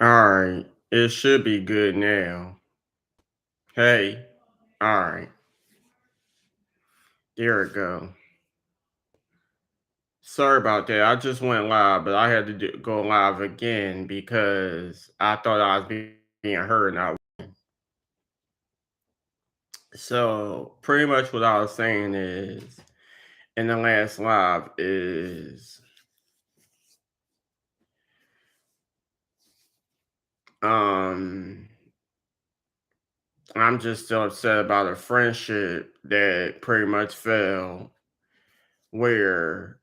Alright, it should be good now. Hey, alright, there it go. Sorry about that. I just went live, but I had to go live again because I thought I was being heard. Now, so pretty much what I was saying is in the last live is um I'm just still upset about a friendship that pretty much fell where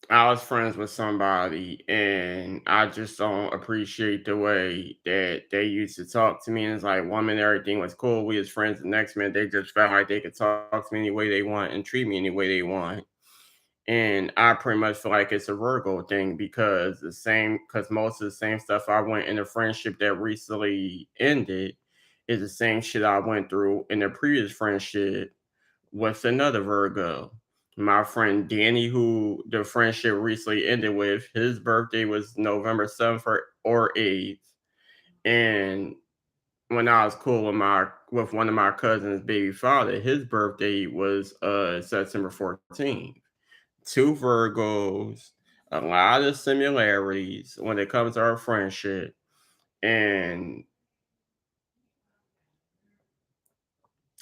I was friends with somebody and I just don't appreciate the way that they used to talk to me. And it's like one minute everything was cool. We was friends. The next minute they just felt like they could talk to me any way they want and treat me any way they want. And I pretty much feel like it's a Virgo thing because most of the same stuff I went in a friendship that recently ended is the same shit I went through in a previous friendship with another Virgo. My friend Danny, who the friendship recently ended with, his birthday was November 7th or 8th. And when I was cool with one of my cousin's baby father, his birthday was September 14th. Two Virgos, a lot of similarities when it comes to our friendship. And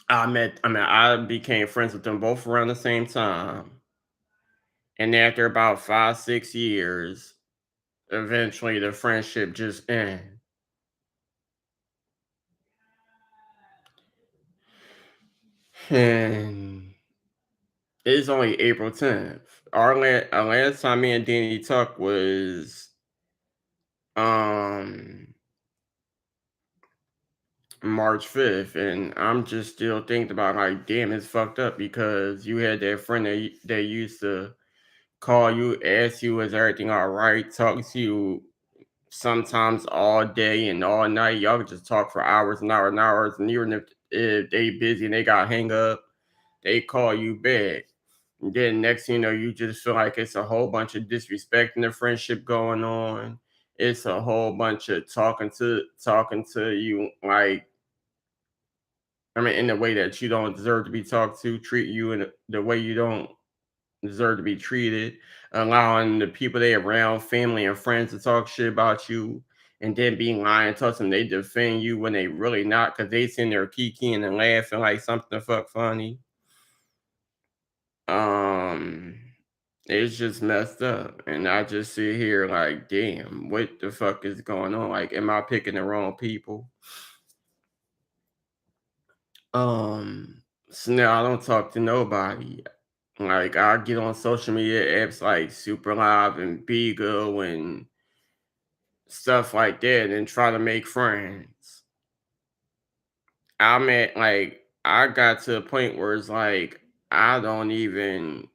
I became friends with them both around the same time. And after about 5, 6 years, eventually the friendship just ended. And it's only April 10th. Our last time me and Danny talked was um March 5th. And I'm just still thinking about like, damn, it's fucked up because you had that friend that used to call you, ask you, is everything all right, talk to you sometimes all day and all night. Y'all could just talk for hours and hours and hours. And even if they busy and they got hang up, they call you back. And then next thing you know, you just feel like it's a whole bunch of disrespect in the friendship going on. It's a whole bunch of talking to you like in the way that you don't deserve to be talked to, treat you in the way you don't deserve to be treated, allowing the people they around, family and friends to talk shit about you, and then being lying, telling they defend you when they really not, because they sitting there kikiing and laughing like something the fuck funny. Um, it's just messed up, and I just sit here like, damn, what the fuck is going on? Like, am I picking the wrong people? So now I don't talk to nobody. Like I get on social media apps like Super Live and Beagle and stuff like that and try to make friends. I got to a point where it's like I don't even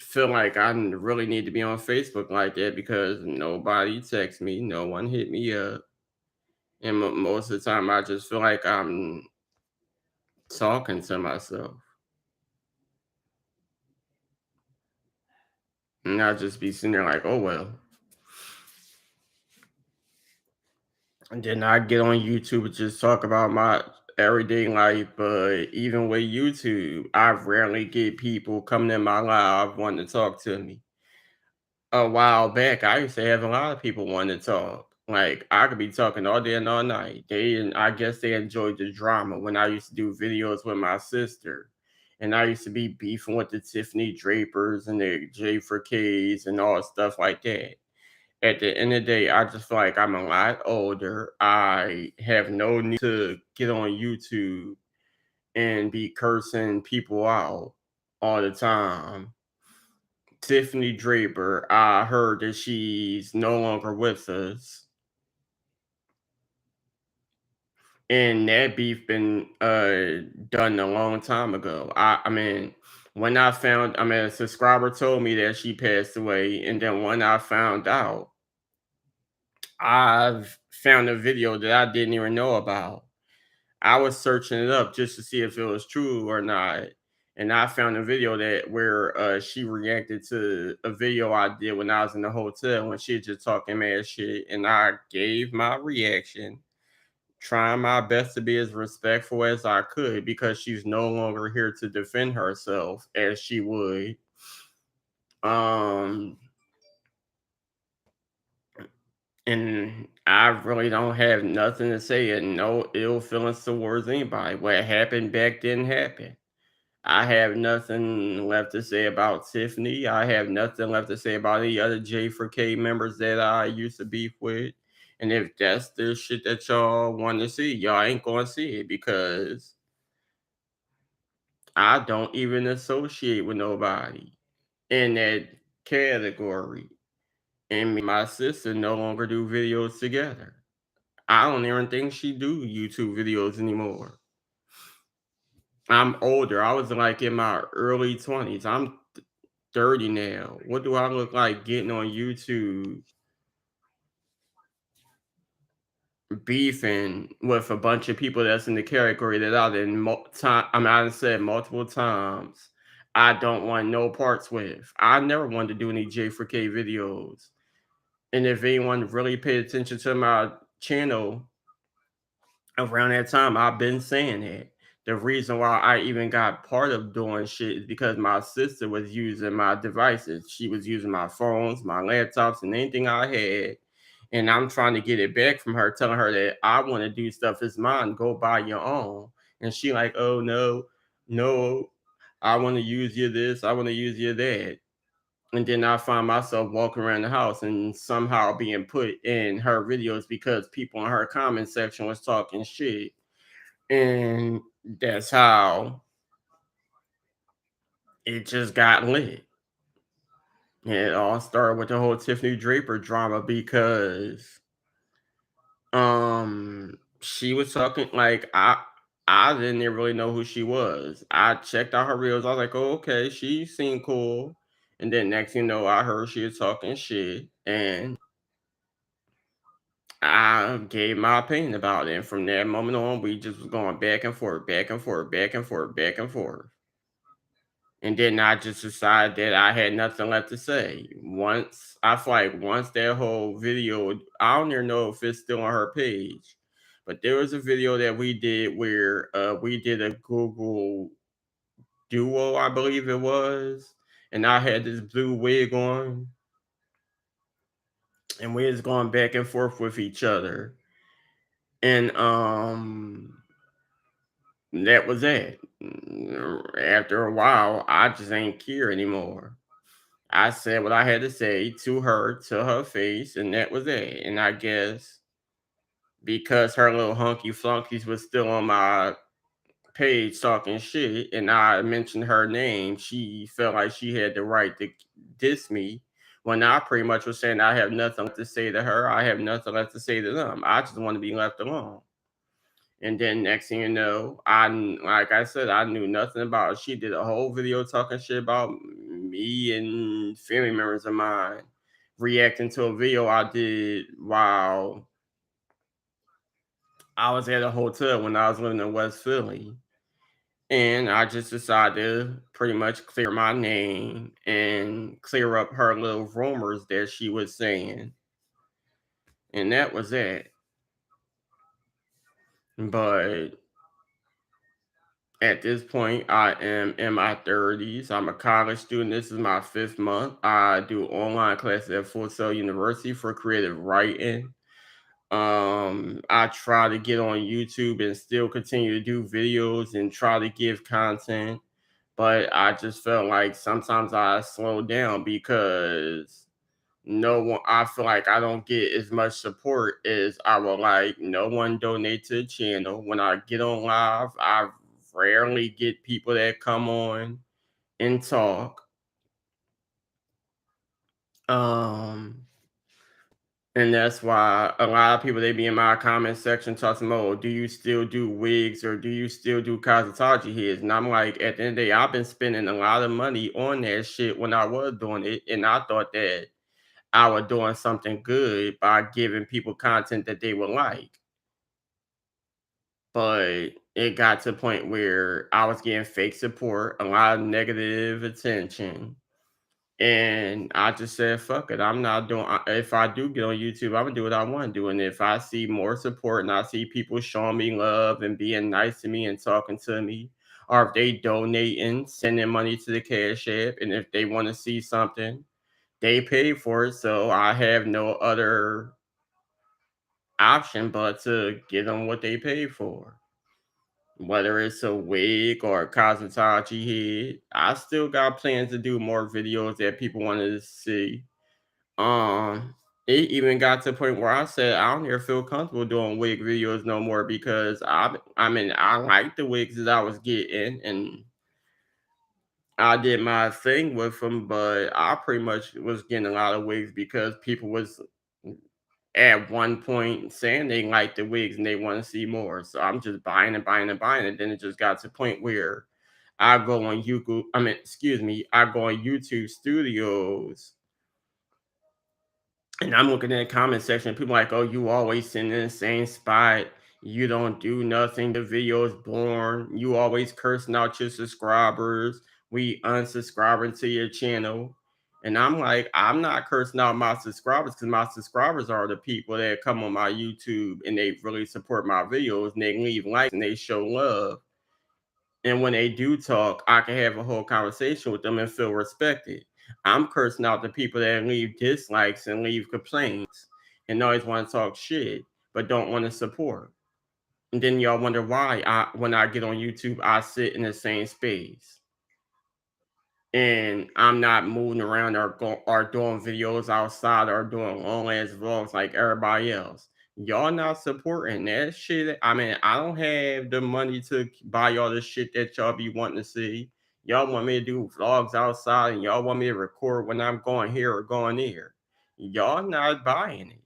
feel like really need to be on Facebook like that because nobody texts me, no one hit me up, and most of the time I just feel like I'm talking to myself, and I just be sitting there like, oh well. And then I get on YouTube and just talk about my everyday life. But even with YouTube, I rarely get people coming in my live wanting to talk to me. A while back, I used to have a lot of people wanting to talk. Like I could be talking all day and all night. And I guess they enjoyed the drama when I used to do videos with my sister. And I used to be beefing with the Tiffany Drapers and the J for K's and all stuff like that. At the end of the day, I just feel like I'm a lot older. I have no need to get on YouTube and be cursing people out all the time. Tiffany Draper, I heard that she's no longer with us. And that beef been done a long time ago. When a subscriber told me that she passed away, and then when I found out, I've found a video that I didn't even know about. I was searching it up just to see if it was true or not. and I found a video that where she reacted to a video I did when I was in the hotel when she was just talking mad shit, and I gave my reaction, trying my best to be as respectful as I could because she's no longer here to defend herself as she would. Um, and I really don't have nothing to say and no ill feelings towards anybody. What happened back then happened. I have nothing left to say about Tiffany. I have nothing left to say about any other J4K members that I used to beef with. And if that's the shit that y'all want to see, y'all ain't gonna see it because I don't even associate with nobody in that category. And me and my sister no longer do videos together. I don't even think she do YouTube videos anymore. I'm older. I was like in my early 20s. I'm 30 now. What do I look like getting on YouTube beefing with a bunch of people that's in the category that I didn't I said multiple times I don't want no parts with. I never wanted to do any J4K videos. And if anyone really paid attention to my channel around that time, I've been saying that. The reason why I even got part of doing shit is because my sister was using my devices. She was using my phones, my laptops, and anything I had. And I'm trying to get it back from her, telling her that I want to do stuff that's mine, go buy your own. And she like, oh no, I want to use you this, I want to use you that. And then I find myself walking around the house and somehow being put in her videos because people in her comment section was talking shit. And that's how it just got lit. And it all started with the whole Tiffany Draper drama because she was talking like I didn't even really know who she was. I checked out her reels. I was like, oh, okay, she seemed cool. And then next thing you know, I heard she was talking shit. And I gave my opinion about it. And from that moment on, we just was going back and forth, back and forth, back and forth, back and forth. And then I just decided that I had nothing left to say. Once I feel like once that whole video, I don't even know if it's still on her page, but there was a video that we did where we did a Google Duo, I believe it was, and I had this blue wig on, and we was going back and forth with each other, and that was it. After a while, I just ain't care anymore. I said what I had to say to her face, and that was it. And I guess because her little hunky flunkies was still on my page talking shit, and I mentioned her name, she felt like she had the right to diss me. When I pretty much was saying I have nothing left to say to her, I have nothing left to say to them. I just want to be left alone. And then next thing you know, like I said, I knew nothing about it. She did a whole video talking shit about me and family members of mine, reacting to a video I did while I was at a hotel when I was living in West Philly. And I just decided to pretty much clear my name and clear up her little rumors that she was saying. And that was it. But at this point, I am in my 30s. I'm a college student. This is my fifth month. I do online classes at Full Sail University for creative writing. I try to get on YouTube and still continue to do videos and try to give content. But I just felt like sometimes I slow down because no one I feel like I don't get as much support as I would like. No one donate to the channel. When I get on live, I rarely get people that come on and talk. Um and that's why a lot of people they be in my comment section talking about, "Oh, do you still do wigs or do you still do cosmetology heads?" And I'm like, at the end of the day, I've been spending a lot of money on that shit when I was doing it, and I thought that I was doing something good by giving people content that they would like. But it got to a point where I was getting fake support, a lot of negative attention. And I just said, fuck it. I'm not doing, if I do get on YouTube, I'm gonna do what I want to do. And if I see more support and I see people showing me love and being nice to me and talking to me, or if they donating, sending money to the Cash App, and if they want to see something, they pay for it. So I have no other option but to give them what they pay for. Whether it's a wig or a cosmetology head, I still got plans to do more videos that people wanted to see. Um, it even got to the point where I said I don't even feel comfortable doing wig videos no more because I mean I like the wigs that I was getting and I did my thing with them, but I pretty much was getting a lot of wigs because people was at one point saying they like the wigs and they want to see more. So I'm just buying and buying and buying. And then it just got to the point where I go on YouTube, excuse me, I go on YouTube Studios and I'm looking at the comment section. People like, oh, you always sitting in the same spot. You don't do nothing. The video is boring. You always cursing out your subscribers. We unsubscribing to your channel. And I'm like, I'm not cursing out my subscribers because my subscribers are the people that come on my YouTube and they really support my videos and they leave likes and they show love. And when they do talk, I can have a whole conversation with them and feel respected. I'm cursing out the people that leave dislikes and leave complaints and always want to talk shit, but don't want to support. And then y'all wonder why when I get on YouTube, I sit in the same space and I'm not moving around or doing videos outside or doing long ass vlogs like everybody else. Y'all not supporting that shit. I mean, I don't have the money to buy y'all the shit that y'all be wanting to see. Y'all want me to do vlogs outside and y'all want me to record when I'm going here or going there. Y'all not buying it.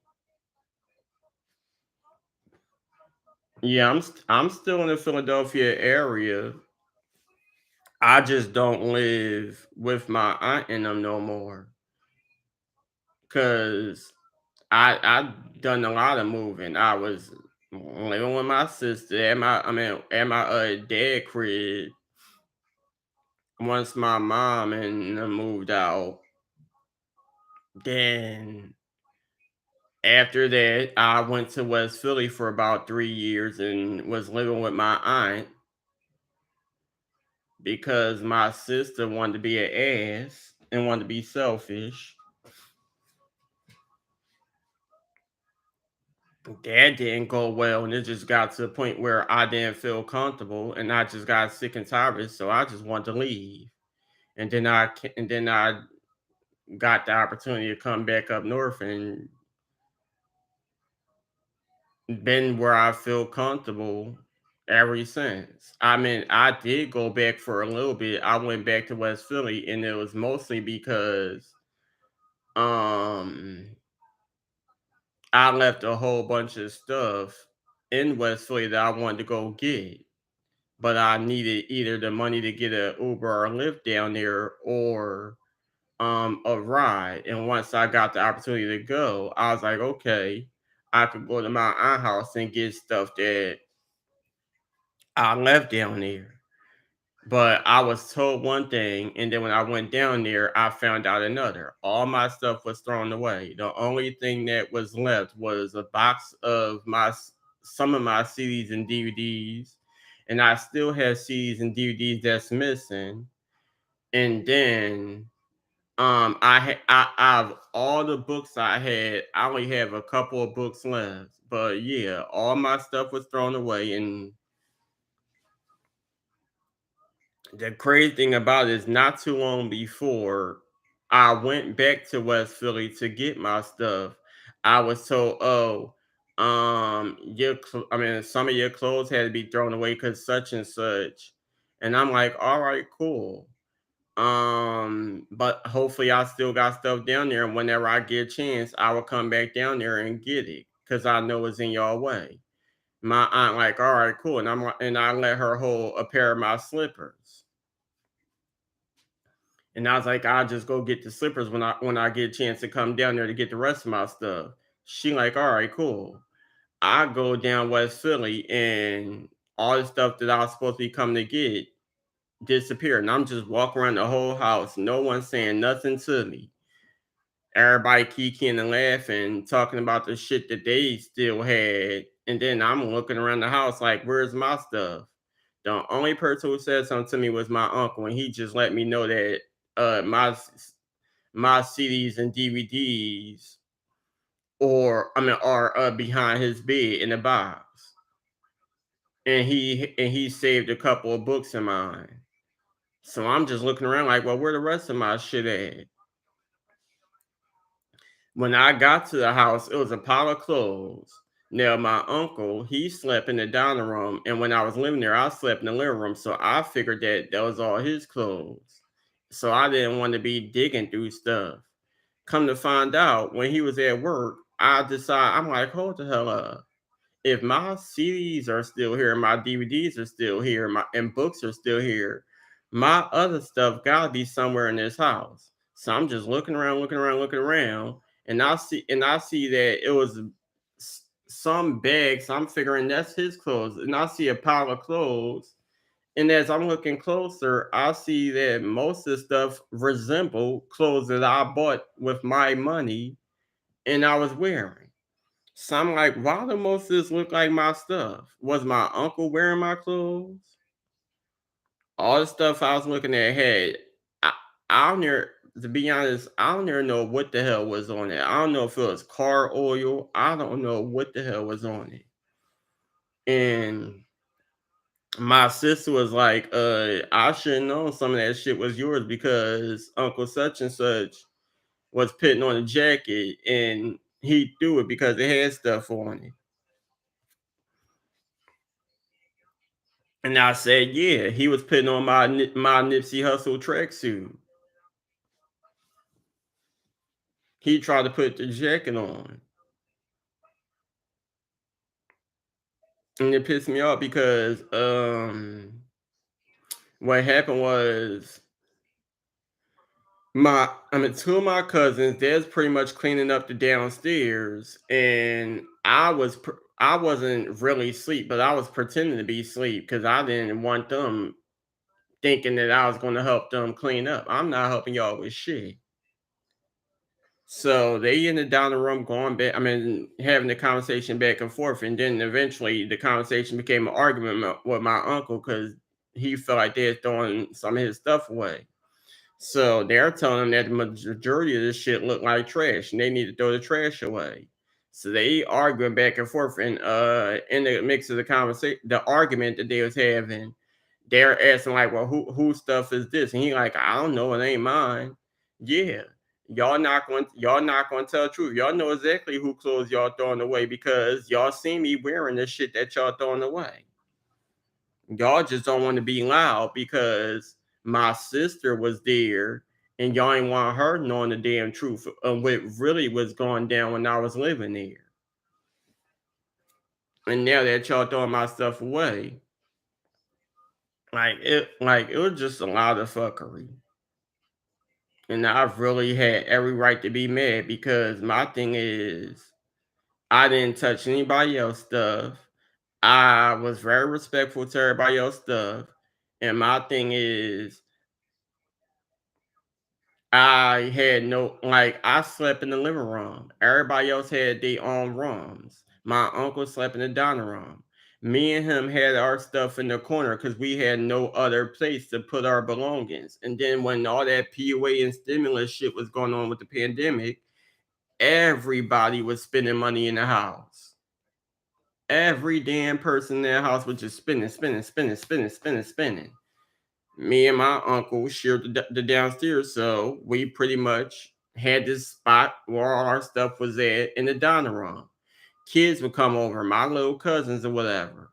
Yeah, I'm still in the Philadelphia area. I just don't live with my aunt and them no more. Cause I done a lot of moving. I was living with my sister at my dad crib once my mom and them moved out. Then after that, I went to West Philly for about 3 years and was living with my aunt because my sister wanted to be an ass and wanted to be selfish. That didn't go well, and it just got to the point where I didn't feel comfortable, and I just got sick and tired of it, so I just wanted to leave. And then I got the opportunity to come back up north and been where I feel comfortable ever since. I mean, I did go back for a little bit. I went back to West Philly, and it was mostly because um I left a whole bunch of stuff in West Philly that I wanted to go get. But I needed either the money to get a Uber or a Lyft down there or a ride. And once I got the opportunity to go, I was like, okay, I could go to my aunt house and get stuff that I left down there. But I was told one thing, and then when I went down there, I found out another. All my stuff was thrown away. The only thing that was left was a box of some of my CDs and DVDs, and I still have CDs and DVDs that's missing. And then out of all the books I had, I only have a couple of books left. But yeah, all my stuff was thrown away, and the crazy thing about it is not too long before I went back to West Philly to get my stuff, I was told, "Oh, I mean, some of your clothes had to be thrown away because such and such." And I'm like, "All right, cool." But hopefully I still got stuff down there, and whenever I get a chance, I will come back down there and get it because I know it's in your way. My aunt like, "All right, cool," and I let her hold a pair of my slippers. And I was like, I'll just go get the slippers when I get a chance to come down there to get the rest of my stuff. She like, all right, cool. I go down West Philly and all the stuff that I was supposed to be coming to get disappeared. And I'm just walking around the whole house, no one saying nothing to me. Everybody kikiing and laughing, talking about the shit that they still had. And then I'm looking around the house like, where's my stuff? The only person who said something to me was my uncle, and he just let me know that my CDs and DVDs are behind his bed in the box. And he saved a couple of books of mine. So I'm just looking around like, well, where the rest of my shit at? When I got to the house, it was a pile of clothes. Now, my uncle, he slept in the dining room, and when I was living there, I slept in the living room. So I figured that was all his clothes. So I didn't want to be digging through stuff. Come to find out, when he was at work, I'm like, hold the hell up. If my CDs are still here, my DVDs are still here, and books are still here, my other stuff gotta be somewhere in this house. So I'm just looking around, looking around, looking around, and I see that it was some bags. So I'm figuring that's his clothes, and I see a pile of clothes. And as I'm looking closer, I see that most of the stuff resemble clothes that I bought with my money and I was wearing. So I'm like, why do most of this look like my stuff? Was my uncle wearing my clothes? All the stuff I was looking at had I, I don't near to be honest, I don't even know what the hell was on it. I don't know if it was car oil. I don't know what the hell was on it. And my sister was like, I should have known some of that shit was yours because Uncle such and such was putting on a jacket and he threw it because it had stuff on it. And I said, yeah, he was putting on my Nipsey Hussle tracksuit. He tried to put the jacket on. And it pissed me off because what happened was two of my cousins, they's pretty much cleaning up the downstairs, and I wasn't really asleep, but I was pretending to be asleep because I didn't want them thinking that I was going to help them clean up. I'm not helping y'all with shit. So they ended down the room going back. Having the conversation back and forth, and then eventually the conversation became an argument with my uncle because he felt like they're throwing some of his stuff away. So they're telling him that the majority of this shit looked like trash, and they need to throw the trash away. So they arguing back and forth, and in the mix of the conversation, the argument that they was having, they're asking like, "Well, whose stuff is this?" And he like, "I don't know, it ain't mine." Yeah, y'all not going to tell the truth. Y'all know exactly who clothes y'all throwing away because y'all see me wearing the shit that y'all throwing away. Y'all just don't want to be loud because my sister was there and y'all ain't want her knowing the damn truth of what really was going down when I was living there. And now that y'all throwing my stuff away, like it was just a lot of fuckery. And I've really had every right to be mad because my thing is I didn't touch anybody else's stuff. I was very respectful to everybody else's stuff. And my thing is I slept in the living room. Everybody else had their own rooms. My uncle slept in the dining room. Me and him had our stuff in the corner because we had no other place to put our belongings. And then when all that PUA and stimulus shit was going on with the pandemic, everybody was spending money in the house. Every damn person in that house was just spending, spending, spending, spending, spending, spending. Me and my uncle shared the downstairs, so we pretty much had this spot where all our stuff was at in the dining room. Kids would come over, my little cousins or whatever,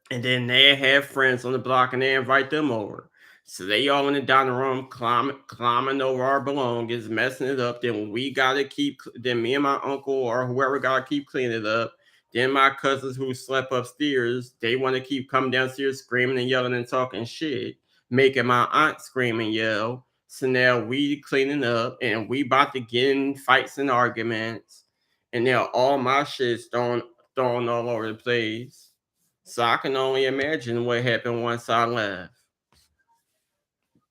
and then they have friends on the block and they invite them over. So they all in the dining room climbing over our belongings, messing it up. Then we gotta then me and my uncle or whoever gotta keep cleaning it up. Then my cousins who slept upstairs, they want to keep coming downstairs screaming and yelling and talking shit, making my aunt scream and yell. So now we cleaning up and we about to get in fights and arguments. And now all my shit's thrown all over the place. So I can only imagine what happened once I left.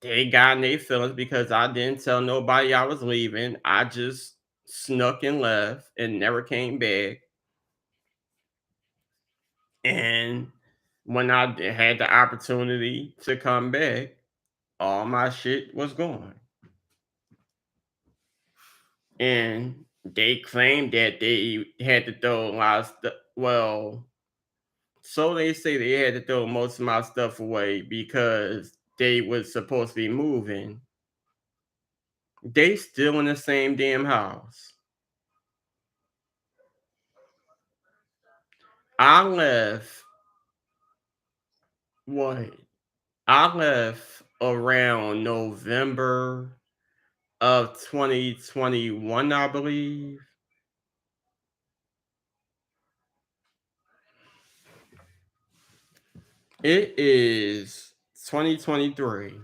They got in their feelings because I didn't tell nobody I was leaving. I just snuck and left and never came back. And when I had the opportunity to come back, all my shit was gone. And they claimed that they had to throw a lot of stuff. Well, so they say they had to throw most of my stuff away because they was supposed to be moving. They still in the same damn house. I left what? I left around November of 2021, I believe. It is 2023.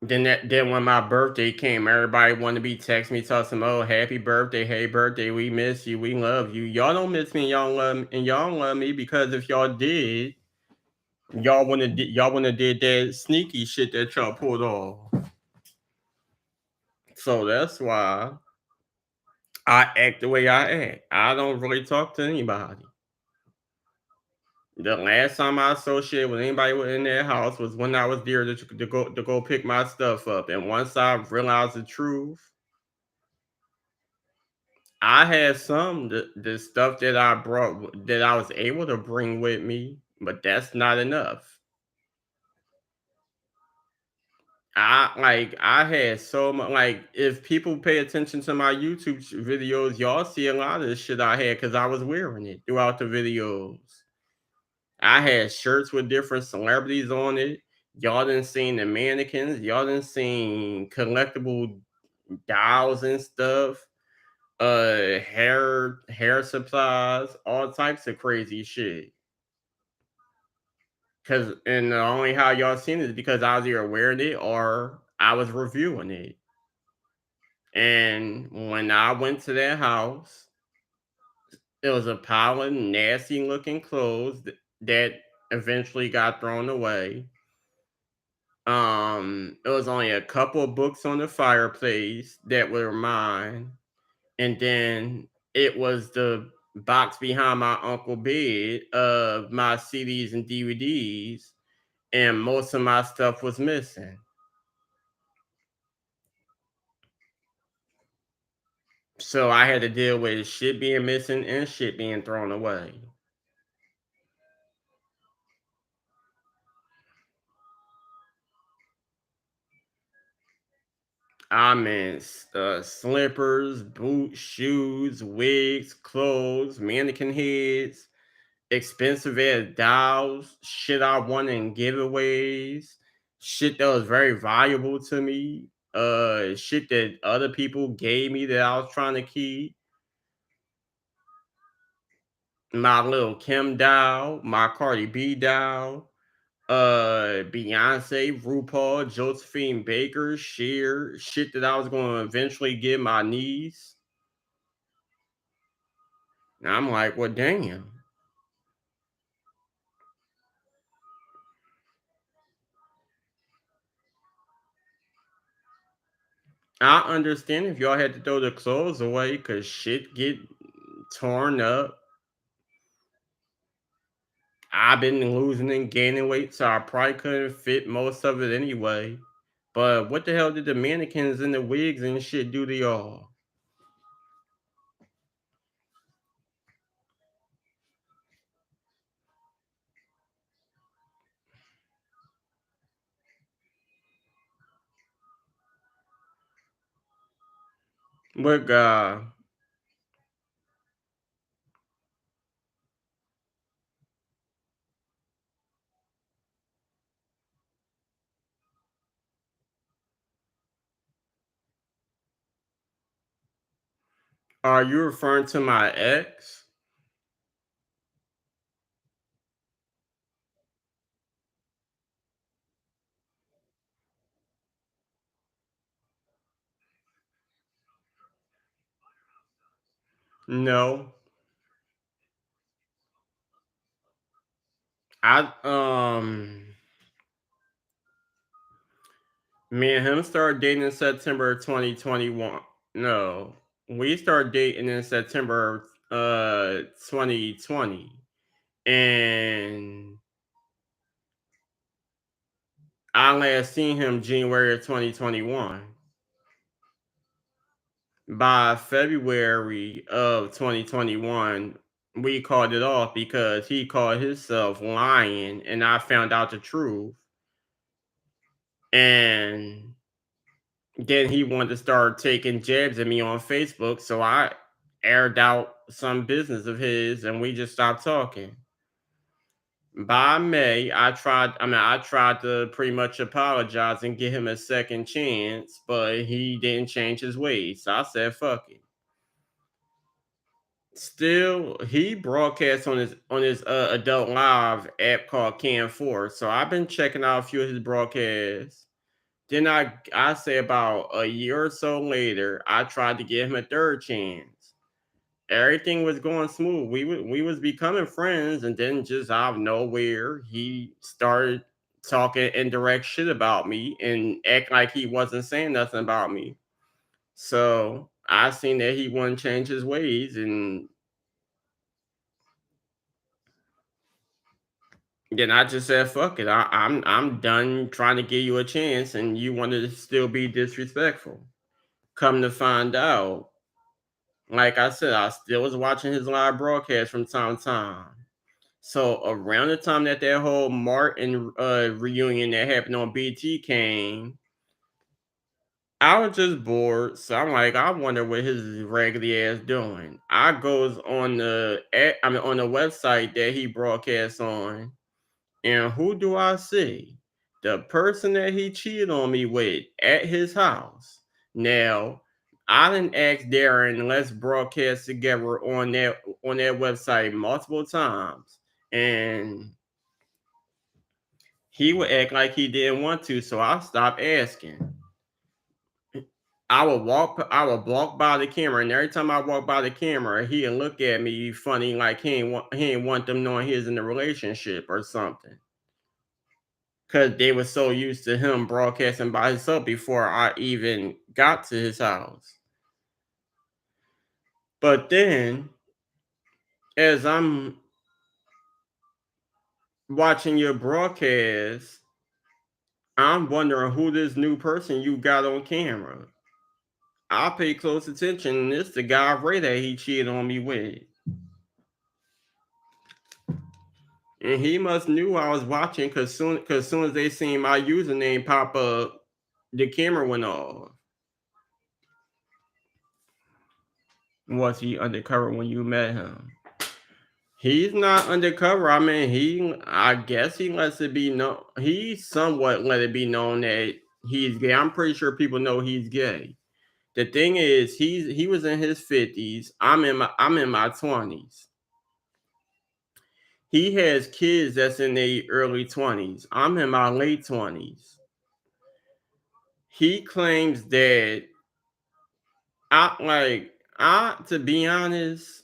Then when my birthday came, everybody wanted to be text me, tell some oh happy birthday, hey birthday, we miss you, we love you. Y'all don't miss me, y'all love me, and y'all don't love me because if y'all did, y'all wanna did that sneaky shit that y'all pulled off. So that's why I act the way I act. I don't really talk to anybody. The last time I associated with anybody in that house was when I was there to go pick my stuff up. And once I realized the truth, I had the stuff that I brought that I was able to bring with me, but that's not enough. I had so much like if people pay attention to my YouTube videos, y'all see a lot of the shit I had because I was wearing it throughout the videos. I had shirts with different celebrities on it. Y'all done seen the mannequins. Y'all done seen collectible dolls and stuff. Hair supplies, all types of crazy shit. Cause and the only how y'all seen it is because I was either wearing it or I was reviewing it. And when I went to that house, it was a pile of nasty looking clothes that eventually got thrown away. It was only a couple of books on the fireplace that were mine, and then it was the box behind my uncle bed of my CDs and DVDs, and most of my stuff was missing. So I had to deal with shit being missing and shit being thrown away. I mean, slippers, boots, shoes, wigs, clothes, mannequin heads, expensive ass dolls, shit I won in giveaways, shit that was very valuable to me, shit that other people gave me that I was trying to keep. My little Kim doll, my Cardi B doll, Beyonce, RuPaul, Josephine Baker, Cher, shit that I was going to eventually give my niece. And I'm like, well, damn. I understand if y'all had to throw the clothes away because shit get torn up. I've been losing and gaining weight, so I probably couldn't fit most of it anyway. But what the hell did the mannequins and the wigs and shit do to y'all? What are you referring to my ex? No, I me and him started dating in September 2021. No, we started dating in September 2020, and I last seen him January of 2021. By February of 2021, we called it off because he called himself lying, and I found out the truth. And then he wanted to start taking jabs at me on Facebook, so I aired out some business of his, and we just stopped talking. By May, I tried to pretty much apologize and give him a second chance, but he didn't change his ways. So I said, fuck it. Still, he broadcasts on his adult live app called Can Four. So I've been checking out a few of his broadcasts. Then I say about a year or so later, I tried to give him a third chance. Everything was going smooth. We was becoming friends, and then just out of nowhere, he started talking indirect shit about me and act like he wasn't saying nothing about me. So I seen that he wouldn't change his ways, and then I just said, "Fuck it, I'm done trying to give you a chance, and you wanted to still be disrespectful." Come to find out, like I said, I still was watching his live broadcast from time to time. So around the time that that whole Martin reunion that happened on BT came, I was just bored. So I'm like, I wonder what his raggedy ass doing. I goes on on the website that he broadcasts on, and who do I see? The person that he cheated on me with at his house. Now, I didn't ask Darren, let's broadcast together on that website multiple times. And he would act like he didn't want to, so I stopped asking. I would walk by the camera, and every time I walk by the camera, he'd look at me funny, like he ain't want them knowing he was in a relationship or something. Cause they were so used to him broadcasting by himself before I even got to his house. But then, as I'm watching your broadcast, I'm wondering who this new person you got on camera. I pay close attention, and it's the guy Ray that he cheated on me with. And he must knew I was watching cause soon as they seen my username pop up, the camera went off. Was he undercover when you met him? He's not undercover. I mean, I guess he lets it be known. He somewhat let it be known that he's gay. I'm pretty sure people know he's gay. The thing is, he was in his 50s. I'm in my 20s. He has kids that's in their early 20s. I'm in my late 20s. He claims that I to be honest,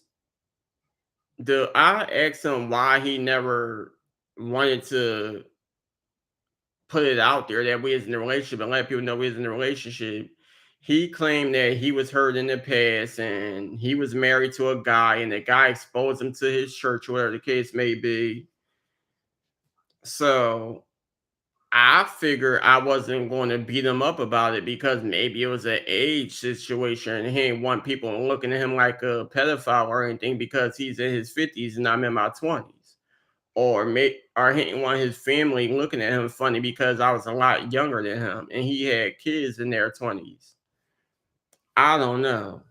I asked him why he never wanted to put it out there that we was in a relationship and let people know we was in a relationship. He claimed that he was hurt in the past and he was married to a guy and the guy exposed him to his church, whatever the case may be. So I figured I wasn't going to beat him up about it because maybe it was an age situation and he didn't want people looking at him like a pedophile or anything because he's in his 50s and I'm in my 20s. Or he didn't want his family looking at him funny because I was a lot younger than him and he had kids in their 20s. I don't know.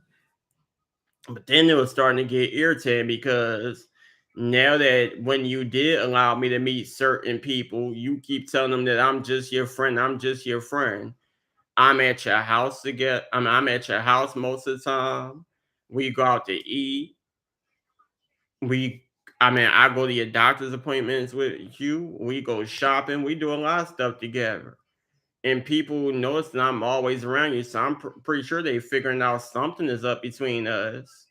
But then it was starting to get irritating because now that when you did allow me to meet certain people, you keep telling them that I'm just your friend. I'm just your friend. I'm at your house to get. I'm at your house most of the time. We go out to eat. We, I go to your doctor's appointments with you. We go shopping. We do a lot of stuff together. And people notice that I'm always around you, so I'm pretty sure they figuring out something is up between us.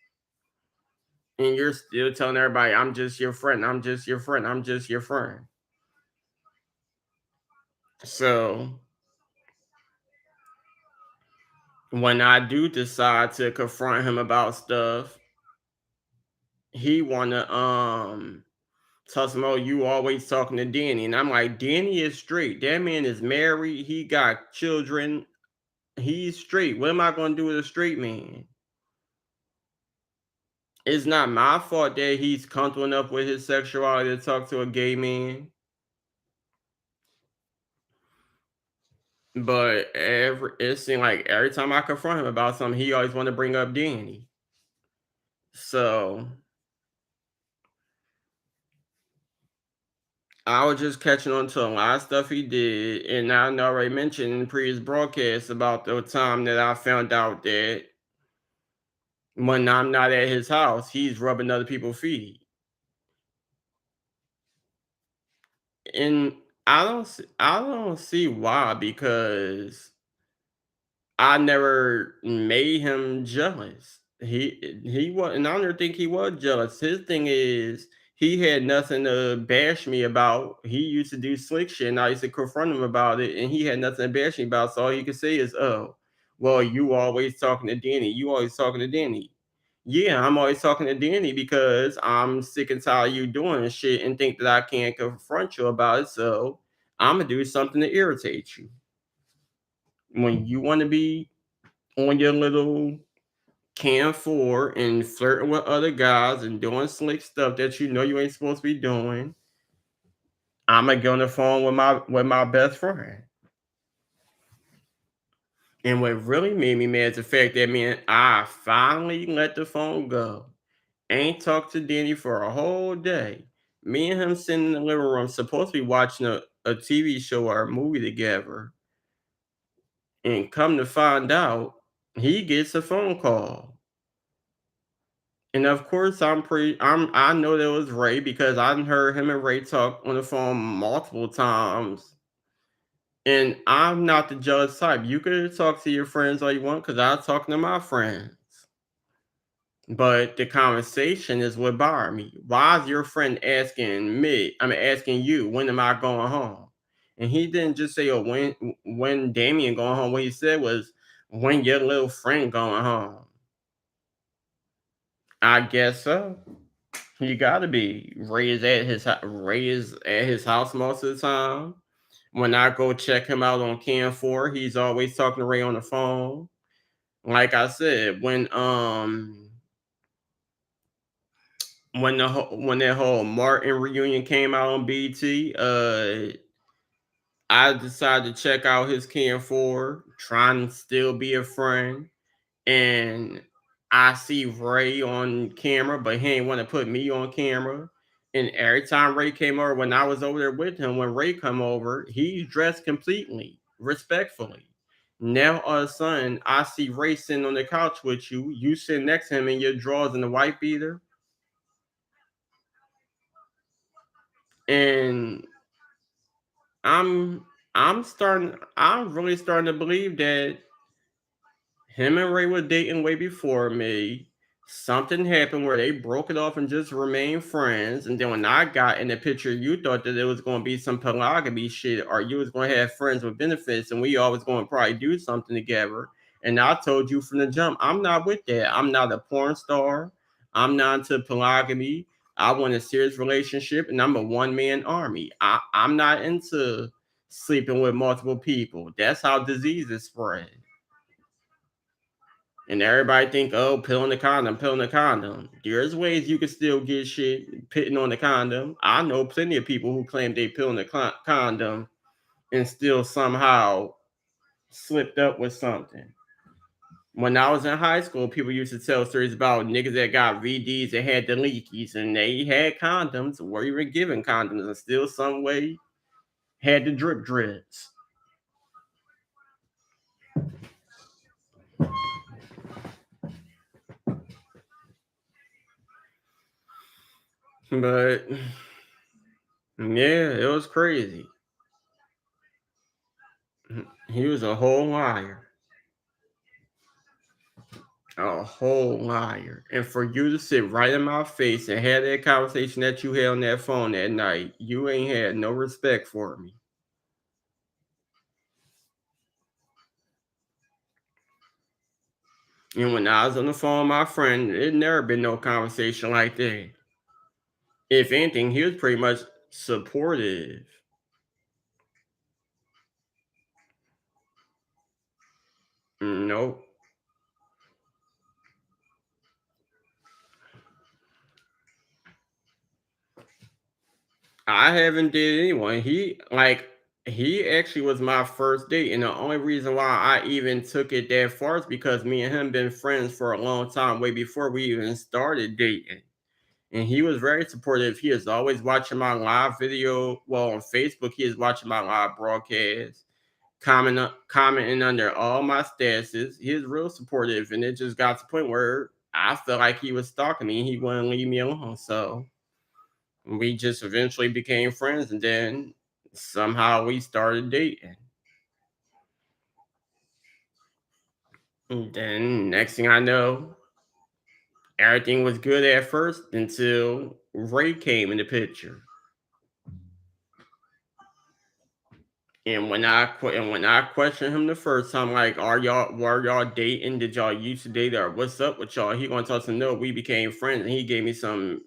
and you're still telling everybody, "I'm just your friend. I'm just your friend. I'm just your friend." So when I do decide to confront him about stuff, he wanna tell some, "Oh, you always talking to Danny," and I'm like, "Danny is straight. That man is married. He got children. He's straight. What am I gonna do with a straight man?" It's not my fault that he's comfortable enough with his sexuality to talk to a gay man. But it seemed like every time I confront him about something, he always want to bring up Danny. So I was just catching on to a lot of stuff he did, and I know I already mentioned in the previous broadcast about the time that I found out that when I'm not at his house, he's rubbing other people's feet, and I don't see why, because I never made him jealous. He was, and I don't think he was jealous. His thing is he had nothing to bash me about. He used to do slick shit, and I used to confront him about it, and he had nothing to bash me about. So all he could say is, "Oh, well, you always talking to Danny. You always talking to Danny." Yeah, I'm always talking to Danny because I'm sick and tired of you doing shit and think that I can't confront you about it. So I'm gonna do something to irritate you. When you want to be on your little cam four and flirting with other guys and doing slick stuff that you know you ain't supposed to be doing, I'ma get on the phone with my best friend. And what really made me mad is the fact that man, I finally let the phone go. Ain't talked to Danny for a whole day. Me and him sitting in the living room, supposed to be watching a TV show or a movie together. And come to find out, he gets a phone call. And of course, I know that was Ray because I done heard him and Ray talk on the phone multiple times. And I'm not the jealous type. You could talk to your friends all you want because I'm talking to my friends. But the conversation is what bothered me. Why is your friend asking me? I mean, asking you, when am I going home? And he didn't just say, "Oh, when Damien going home." What he said was, "When your little friend going home." I guess so. You gotta be. Ray is at his house most of the time. When I go check him out on Cam 4, he's always talking to Ray on the phone. Like I said, when that whole Martin reunion came out on BT, I decided to check out his Cam 4, trying to still be a friend. And I see Ray on camera, but he ain't want to put me on camera. And every time Ray came over, when I was over there with him, when Ray come over, he's dressed completely, respectfully. Now all of a sudden, I see Ray sitting on the couch with you. You sitting next to him in your drawers and the white beater, and I'm I'm really starting to believe that him and Ray were dating way before me. Something happened where they broke it off and just remained friends. And then when I got in the picture, you thought that there was going to be some polygamy shit, or you was going to have friends with benefits, and we always going to probably do something together. And I told you from the jump, I'm not with that. I'm not a porn star. I'm not into polygamy. I want a serious relationship, and I'm a one man army. I'm not into sleeping with multiple people. That's how diseases spread. And everybody think, "Oh, pill the condom, pill the condom." There's ways you can still get shit pitting on the condom. I know plenty of people who claim they pill the condom and still somehow slipped up with something. When I was in high school, people used to tell stories about niggas that got VDs and had the leakies, and they had condoms, were even given condoms, and still some way had the drip drips. But yeah, it was crazy. He was a whole liar. A whole liar. And for you to sit right in my face and have that conversation that you had on that phone that night, you ain't had no respect for me. And when I was on the phone with my friend, it never been no conversation like that. If anything, he was pretty much supportive. Nope. I haven't did anyone. He actually was my first date, and the only reason why I even took it that far is because me and him been friends for a long time, way before we even started dating. And he was very supportive. He is always watching my live video. Well, on Facebook, he is watching my live broadcast, commenting under all my statuses. He is real supportive, and it just got to the point where I felt like he was stalking me and he wouldn't leave me alone. So we just eventually became friends, and then somehow we started dating. And then next thing I know, everything was good at first until Ray came in the picture. And when I questioned him the first time, like, were y'all dating? Did y'all used to date, or what's up with y'all? He gonna tell us no, we became friends, and he gave me some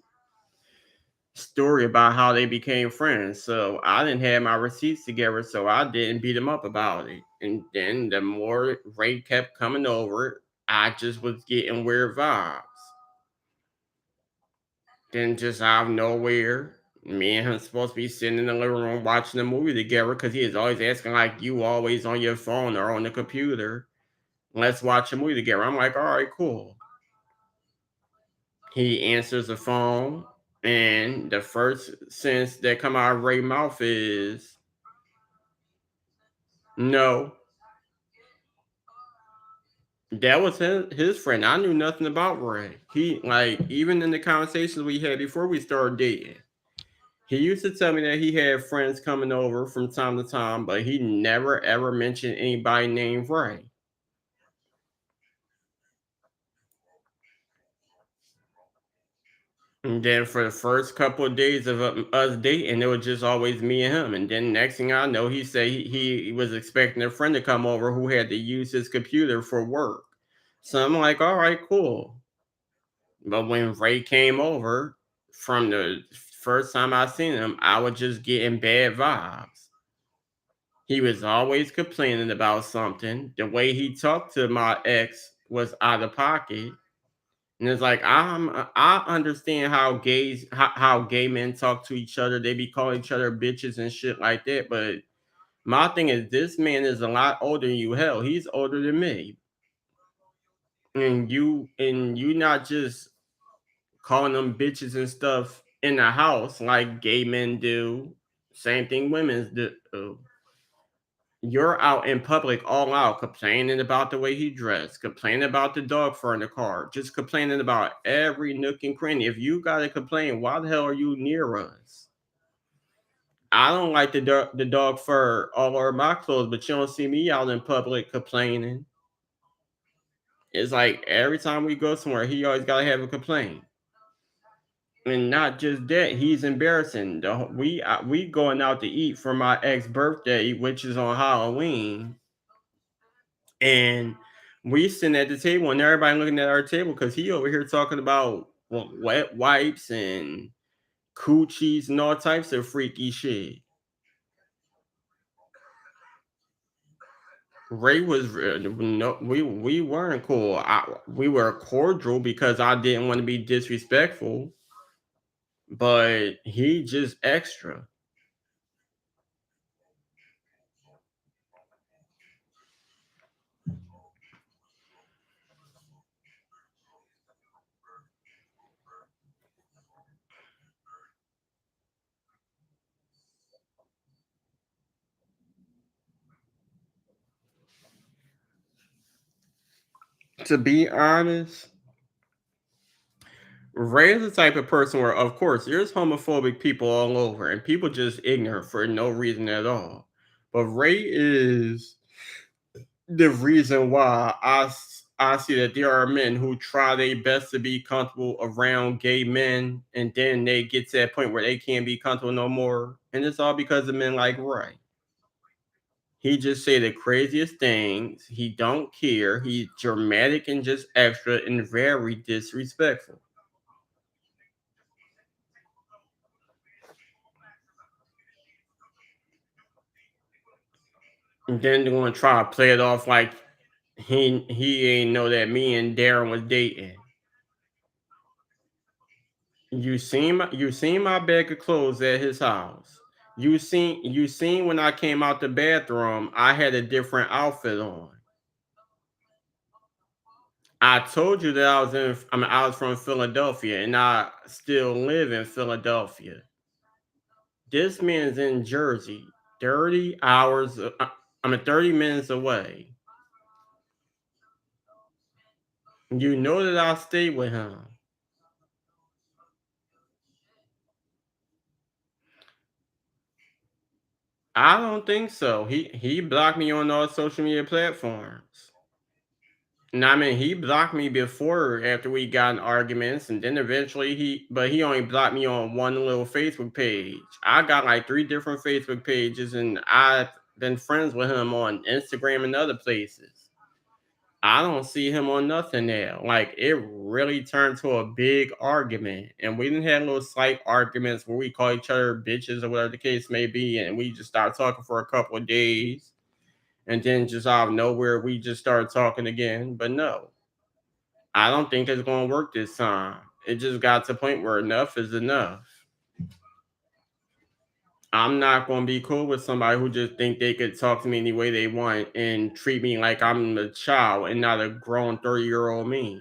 story about how they became friends. So I didn't have my receipts together, so I didn't beat him up about it. And then the more Ray kept coming over, I just was getting weird vibes. Then just out of nowhere, me and him supposed to be sitting in the living room watching a movie together because he is always asking like you always on your phone or on the computer. Let's watch a movie together. I'm like, all right, cool. He answers the phone, and the first sentence that come out of Ray's mouth is no. That was his friend. I knew nothing about Ray. He like even in the conversations we had before we started dating. He used to tell me that he had friends coming over from time to time, but he never ever mentioned anybody named Ray. And then for the first couple of days of us dating, it was just always me and him. And then next thing I know, he said he was expecting a friend to come over who had to use his computer for work. So I'm like, all right, cool. But when Ray came over, from the first time I seen him, I was just getting bad vibes. He was always complaining about something. The way he talked to my ex was out of pocket. And it's like I understand how gay men talk to each other. They be calling each other bitches and shit like that. But my thing is this man is a lot older than you. Hell, he's older than me. And you not just calling them bitches and stuff in the house like gay men do. Same thing women's do. You're out in public all out complaining about the way he dressed, complaining about the dog fur in the car, just complaining about every nook and cranny. If you gotta complain, why the hell are you near us? I don't like the dog fur all over my clothes, but you don't see me out in public complaining. It's like every time we go somewhere, he always gotta have a complaint. And not just that, he's embarrassing. We going out to eat for my ex birthday, which is on Halloween, and we sitting at the table, and everybody looking at our table because he over here talking about wet wipes and coochies and all types of freaky shit. Ray was no, we weren't cool. We were cordial because I didn't want to be disrespectful, but he just extra. To be honest, Ray is the type of person where, of course, there's homophobic people all over, and people just ignorant for no reason at all. But Ray is the reason why I see that there are men who try their best to be comfortable around gay men, and then they get to that point where they can't be comfortable no more. And it's all because of men like Ray. He just say the craziest things. He don't care. He's dramatic and just extra and very disrespectful. And then they're gonna try to play it off like he ain't know that me and Darren was dating. You seen my bag of clothes at his house. You seen when I came out the bathroom, I had a different outfit on. I told you that I was from Philadelphia and I still live in Philadelphia. This man's in Jersey, 30 hours, 30 minutes away. You know that I stayed with him. I don't think so. He blocked me on all social media platforms. And I mean, he blocked me before after we got in arguments, and then eventually he only blocked me on one little Facebook page. I got like three different Facebook pages, and I've been friends with him on Instagram and other places. I don't see him on nothing now. Like it really turned to a big argument, and we didn't have little slight arguments where we call each other bitches or whatever the case may be, and we just start talking for a couple of days, and then just out of nowhere we just started talking again. But no, I don't think it's going to work this time. It just got to the point where enough is enough. I'm not going to be cool with somebody who just think they could talk to me any way they want and treat me like I'm a child and not a grown 30-year-old me.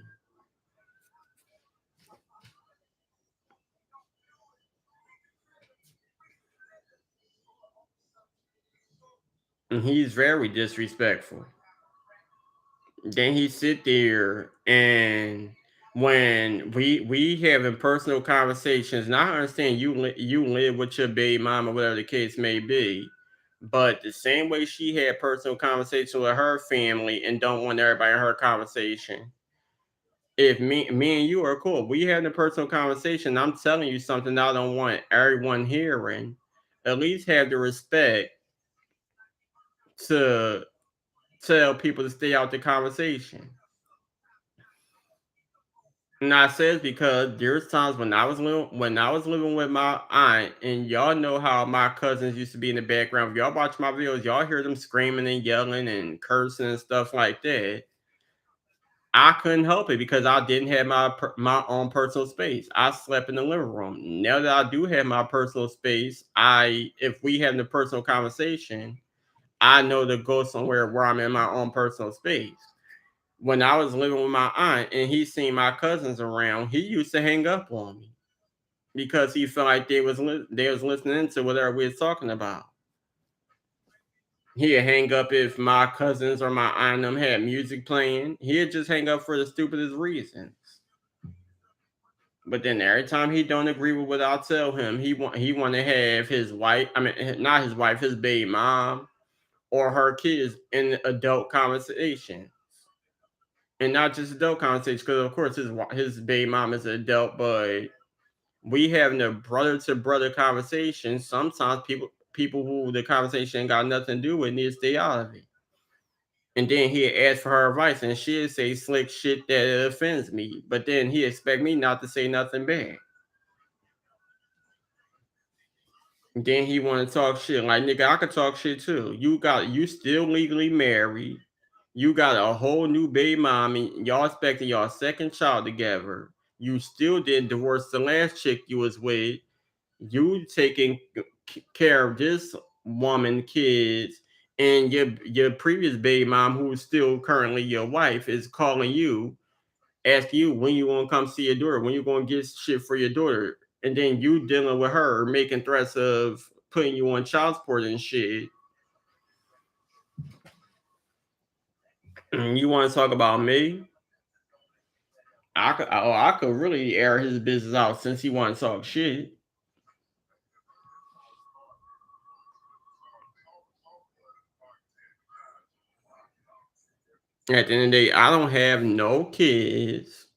And he's very disrespectful. Then he sit there and when we having personal conversations, and I understand you live with your baby mom or whatever the case may be, but the same way she had personal conversation with her family and don't want everybody in her conversation. If me and you are cool, we having a personal conversation. I'm telling you something I don't want everyone hearing. At least have the respect to tell people to stay out the conversation. And I says because there's times when I was living with my aunt, and y'all know how my cousins used to be in the background. If y'all watch my videos, y'all hear them screaming and yelling and cursing and stuff like that. I couldn't help it because I didn't have my own personal space. I slept in the living room. Now that I do have my personal space, I if we having a personal conversation, I know to go somewhere where I'm in my own personal space. When I was living with my aunt and he seen my cousins around, he used to hang up on me because he felt like they was listening to whatever we was talking about. He'd hang up if my cousins or my aunt and them had music playing. He'd just hang up for the stupidest reasons. But then every time he don't agree with what I'll tell him, he want to have his wife. I mean, not his wife, his baby mom or her kids in adult conversation, and not just adult conversation. Because of course his baby mom is an adult, but we having a brother to brother conversation. Sometimes people who the conversation ain't got nothing to do with need to stay out of it. And then he ask for her advice, and she'll say slick shit that offends me. But then he expect me not to say nothing bad. Then he want to talk shit like nigga. I could talk shit too. You still legally married. You got a whole new baby mom, and y'all expecting y'all second child together. You still didn't divorce the last chick you was with. You taking care of this woman, kids, and your previous baby mom, who's still currently your wife, is calling you, asking you when you gonna come see your daughter, when you gonna get shit for your daughter, and then you dealing with her, making threats of putting you on child support and shit. And you want to talk about me? I could really air his business out since he want to talk shit. At the end of the day, I don't have no kids.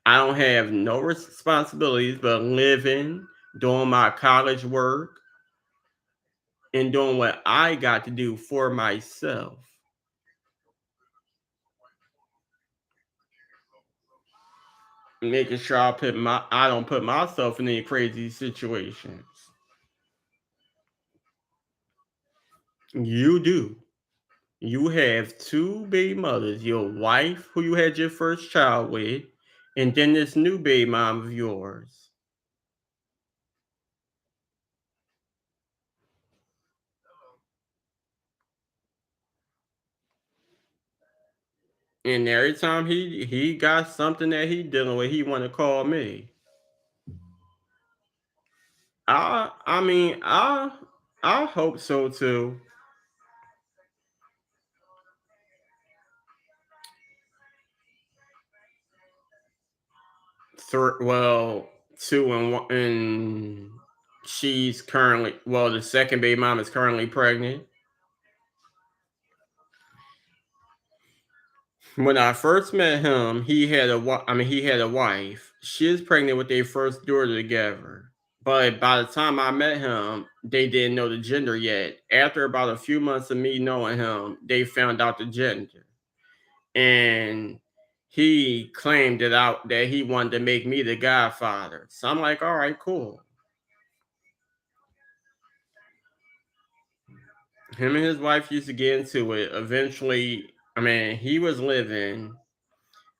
I don't have no responsibilities but living, doing my college work, and doing what I got to do for myself. Making sure I don't put myself in any crazy situations. You do. You have two baby mothers, your wife who you had your first child with, and then this new baby mom of yours. And every time he got something that he dealing with, he want to call me. I mean, I hope so too. Well, two and one, and she's currently the second baby mom is currently pregnant. When I first met him, he had a wife. She is pregnant with their first daughter together. But by the time I met him, they didn't know the gender yet. After about a few months of me knowing him, they found out the gender. And he claimed that he wanted to make me the godfather. So I'm like, all right, cool. Him and his wife used to get into it. Eventually, I mean, he was living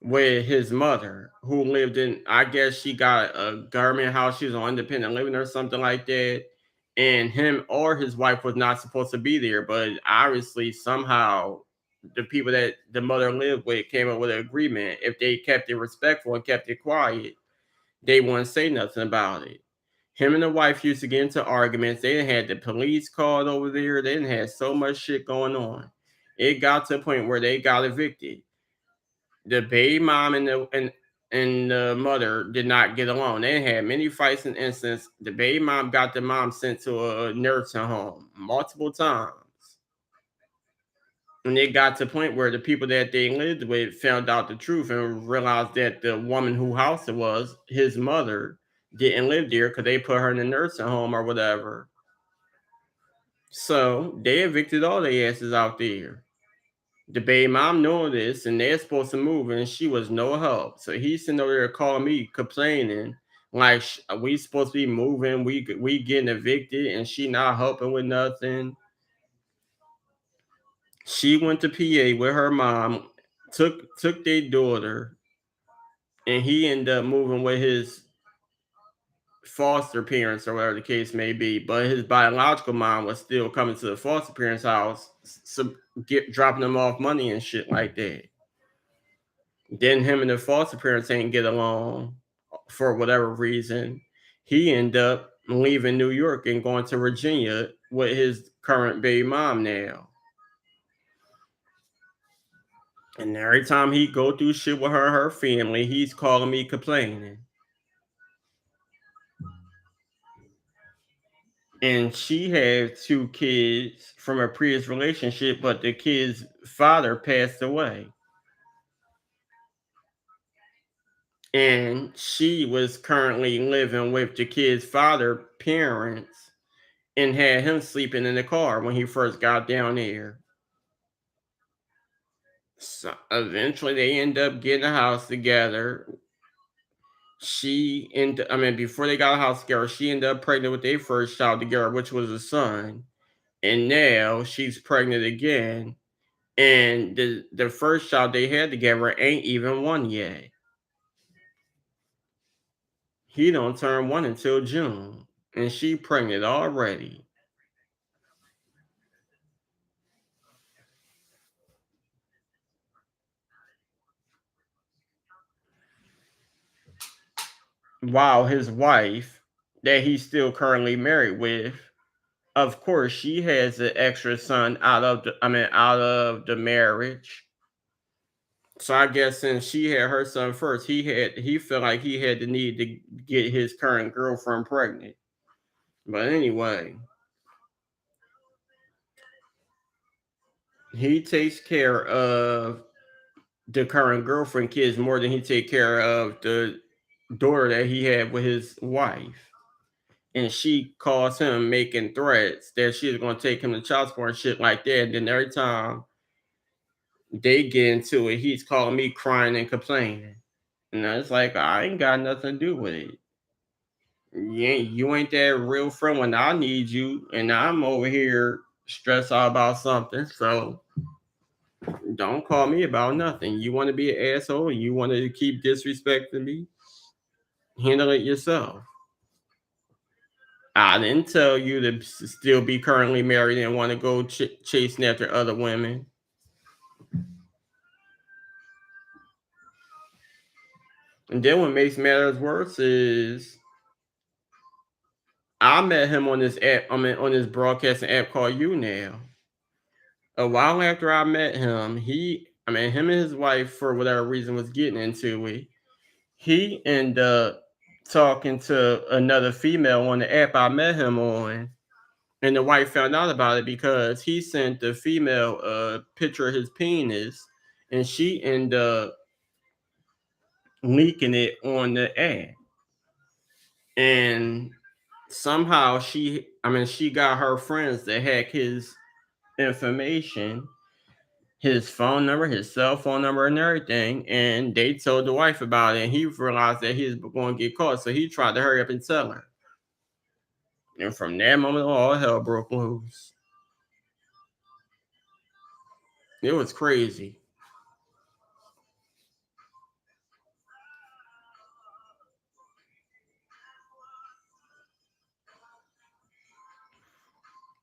with his mother, who lived in, I guess she got a government house. She was on independent living or something like that. And him or his wife was not supposed to be there. But obviously, somehow, the people that the mother lived with came up with an agreement. If they kept it respectful and kept it quiet, they wouldn't say nothing about it. Him and the wife used to get into arguments. They didn't had the police called over there. They didn't have so much shit going on. It got to a point where they got evicted. The baby mom and the mother did not get along. They had many fights and incidents. The baby mom got the mom sent to a nursing home multiple times. And it got to the point where the people that they lived with found out the truth and realized that the woman who house it was, his mother, didn't live there because they put her in a nursing home or whatever. So they evicted all their asses out there. The baby mom knowing this, and they're supposed to move, and she was no help. So he's sitting over there calling me, complaining, like we supposed to be moving, we getting evicted, and she not helping with nothing. She went to PA with her mom, took their daughter, and he ended up moving with his foster parents or whatever the case may be. But his biological mom was still coming to the foster parents' house, dropping them off money and shit like that. Then him and the foster parents ain't get along for whatever reason. He ended up leaving New York and going to Virginia with his current baby mom now. And every time he go through shit with her family, he's calling me complaining. And she had two kids from a previous relationship, but the kid's father passed away. And she was currently living with the kid's father parents and had him sleeping in the car when he first got down there. So eventually they end up getting a house together. Before they got a house together, she ended up pregnant with their first child together, which was a son. And now she's pregnant again. And the first child they had together ain't even one yet. He don't turn one until June. And she pregnant already. While his wife, that he's still currently married with, of course, she has an extra son out of the marriage. So I guess since she had her son first, he felt like he had the need to get his current girlfriend pregnant. But anyway, he takes care of. the current girlfriend kids more than he take care of the daughter that he had with his wife. And she calls him making threats that she's gonna take him to child support and shit like that. And then every time they get into it, he's calling me crying and complaining. And it's like I ain't got nothing to do with it. You ain't that real friend when I need you, and I'm over here stressed out about something. So don't call me about nothing. You want to be an asshole and you want to keep disrespecting me? Handle it yourself. I didn't tell you to still be currently married and want to go chasing after other women. And then what makes matters worse is I met him on this app. I mean, on this broadcasting app called YouNow. A while after I met him, him and his wife, for whatever reason, was getting into it. He ended up talking to another female on the app I met him on. And the wife found out about it because he sent the female a picture of his penis, and she ended up leaking it on the app. And somehow she got her friends to hack his information, his phone number, his cell phone number, and everything. And they told the wife about it, and he realized that he was going to get caught. So he tried to hurry up and tell her. And from that moment, all hell broke loose. It was crazy.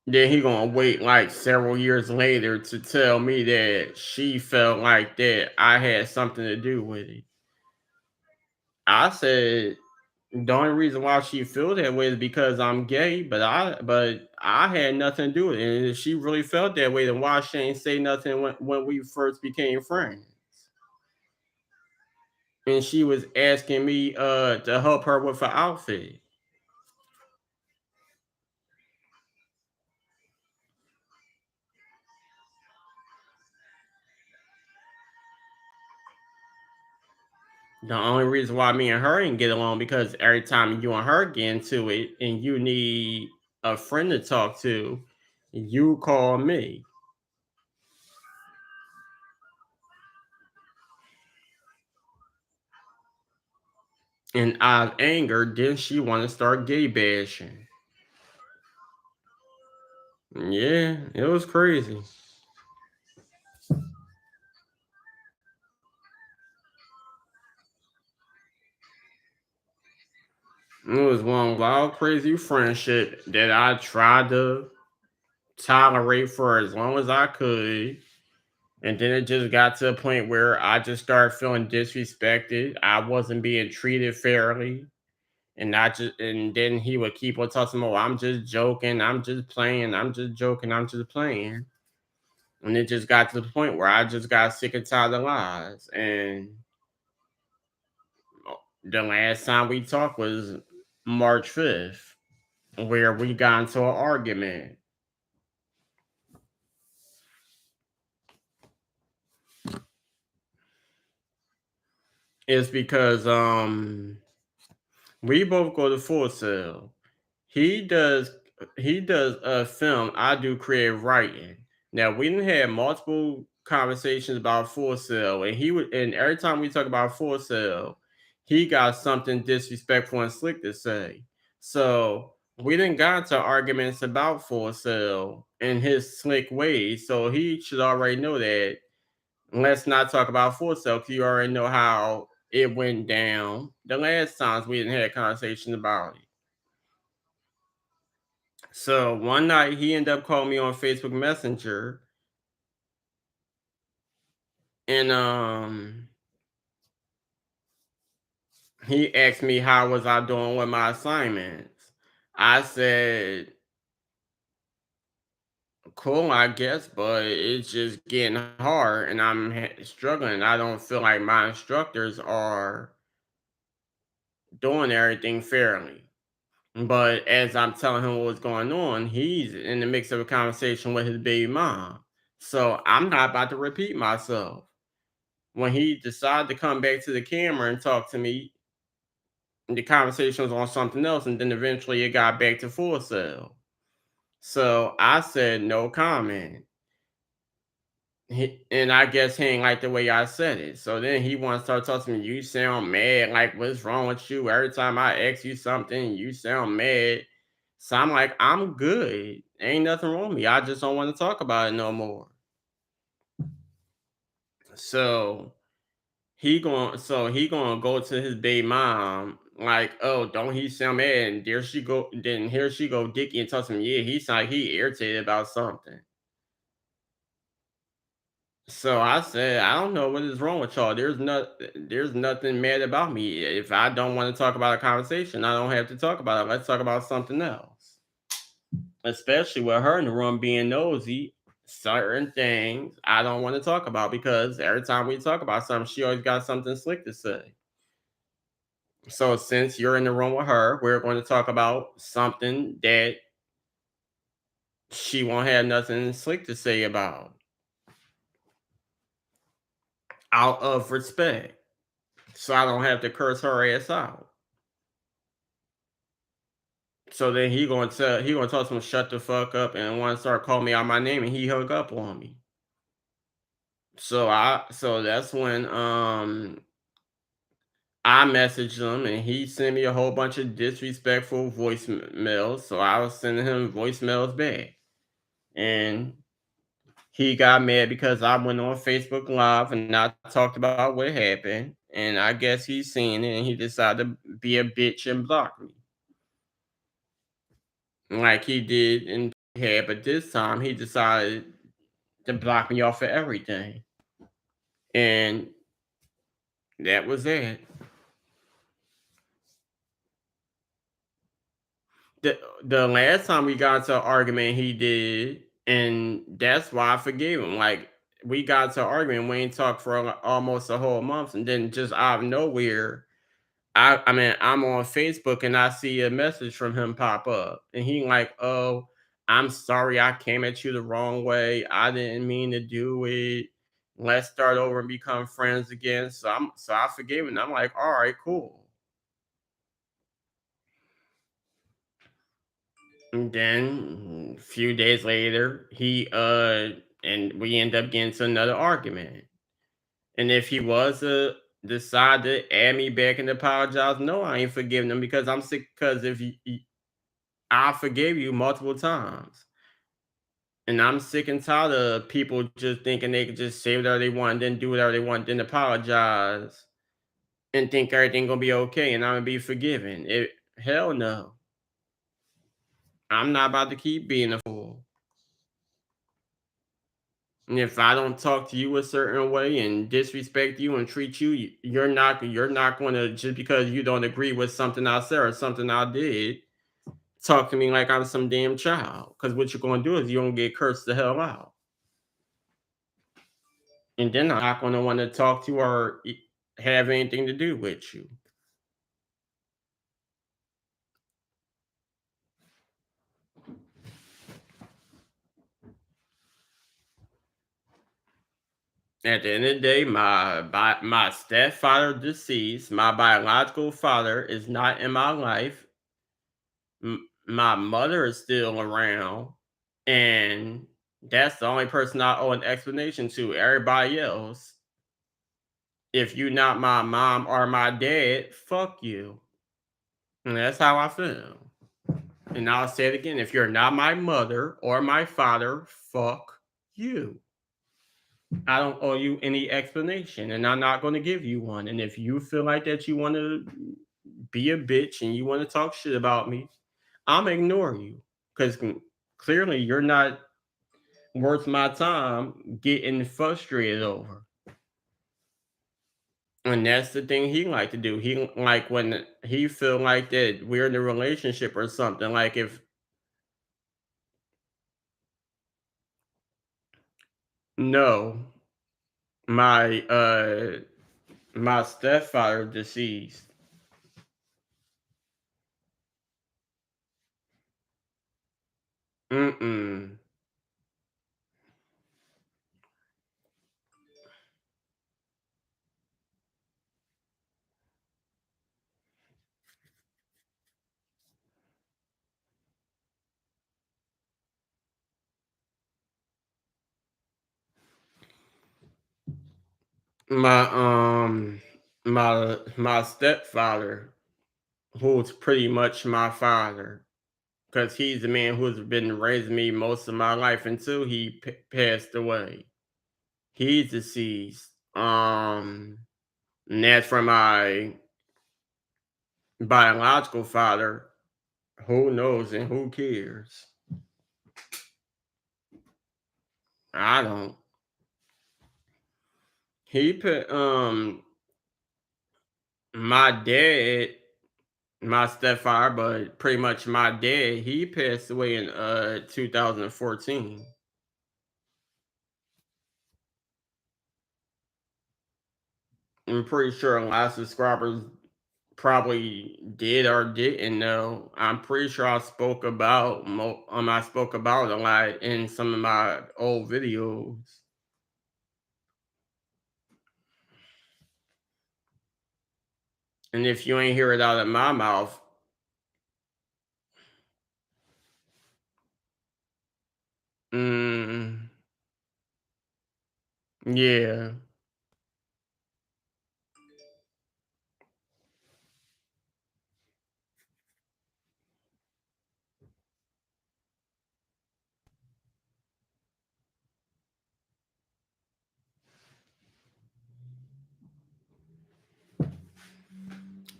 Then he gonna wait like several years later to tell me that she felt like that I had something to do with it. I said the only reason why she feel that way is because I'm gay, but I had nothing to do with it. And if she really felt that way, then why she ain't say nothing when we first became friends? And she was asking me to help her with her outfit. The only reason why me and her didn't get along because every time you and her get into it and you need a friend to talk to, you call me. And out of anger, then she want to start gay bashing. Yeah, it was crazy. It was one wild, crazy friendship that I tried to tolerate for as long as I could. And then it just got to a point where I just started feeling disrespected. I wasn't being treated fairly. And then he would keep on talking about, I'm just joking, I'm just playing, I'm just joking, I'm just playing. And it just got to the point where I just got sick and tired of lies. And the last time we talked was March 5th, where we got into an argument. It's because we both go to Full Sail. He does he does a film. I do creative writing. Now we didn't have multiple conversations about Full Sail, and every time we talk about Full Sail, he got something disrespectful and slick to say. So we didn't got into arguments about Full Sail in his slick ways. So he should already know that. Let's not talk about Full Sail because you already know how it went down the last times we didn't have a conversation about it. So one night he ended up calling me on Facebook Messenger and he asked me how was I doing with my assignments. I said, cool, I guess, but it's just getting hard and I'm struggling. I don't feel like my instructors are doing everything fairly. But as I'm telling him what's going on, he's in the mix of a conversation with his baby mom. So I'm not about to repeat myself. When he decided to come back to the camera and talk to me, the conversation was on something else, and then eventually it got back to Full Sail. So I said no comment. And I guess he ain't like the way I said it. So then he wants to start talking to me. You sound mad. Like, what's wrong with you? Every time I ask you something, you sound mad. So I'm like, I'm good. Ain't nothing wrong with me. I just don't want to talk about it no more. So he gonna go to his baby mom, like, oh, don't he sound mad? And there she go, then here she go, Dickie, and tells him, yeah, he's like he irritated about something. So I said, I don't know what is wrong with y'all. There's nothing mad about me. If I don't want to talk about a conversation, I don't have to talk about it. Let's talk about something else. Especially with her in the room being nosy, certain things I don't want to talk about because every time we talk about something, she always got something slick to say. So since you're in the room with her, we're going to talk about something that she won't have nothing slick to say about out of respect. So I don't have to curse her ass out. So then he gonna tell some shut the fuck up and want to start calling me out my name and he hung up on me. So that's when I messaged him and he sent me a whole bunch of disrespectful voicemails. So I was sending him voicemails back. And he got mad because I went on Facebook Live and I talked about what happened. And I guess he's seen it and he decided to be a bitch and block me. Like he did in head, but this time he decided to block me off of everything. And that was it. The last time we got into an argument he did, and that's why I forgave him. Like we got into an argument, we ain't talked for almost a whole month, and then just out of nowhere, I mean, I'm on Facebook and I see a message from him pop up, and he like, "Oh, I'm sorry, I came at you the wrong way. I didn't mean to do it. Let's start over and become friends again." So I forgave him. I'm like, "All right, cool." And then a few days later, and we end up getting to another argument. And if he was to decide to add me back and apologize, no, I ain't forgiving him because I'm sick. Because if I forgave you multiple times. And I'm sick and tired of people just thinking they could just say whatever they want, then do whatever they want, then apologize and think everything gonna be okay and I'm gonna be forgiven. Hell no. I'm not about to keep being a fool. And if I don't talk to you a certain way and disrespect you and treat you, you're not gonna just because you don't agree with something I said or something I did, talk to me like I'm some damn child. Because what you're gonna do is you're gonna get cursed the hell out. And then I'm not gonna wanna talk to you or have anything to do with you. At the end of the day, my stepfather deceased. My biological father is not in my life. My mother is still around, and that's the only person I owe an explanation to. Everybody else, if you not my mom or my dad, fuck you. And that's how I feel. And I'll say it again: if you're not my mother or my father, fuck you. I don't owe you any explanation, and I'm not going to give you one. And if you feel like that you want to be a bitch and you want to talk shit about me, I'm ignore you because clearly you're not worth my time getting frustrated over. And that's the thing he like to do. He like when he feel like that we're in a relationship or something. Like if no, my my stepfather deceased. Mm-mm. My my stepfather, who's pretty much my father, because he's the man who's been raising me most of my life until he passed away. He's deceased. And that's for my biological father. Who knows and who cares? I don't. He put my dad, my stepfather, but pretty much my dad, he passed away in 2014. I'm pretty sure a lot of subscribers probably did or didn't know. I'm pretty sure I spoke about it a lot in some of my old videos. And if you ain't hear it out of my mouth, mm, yeah.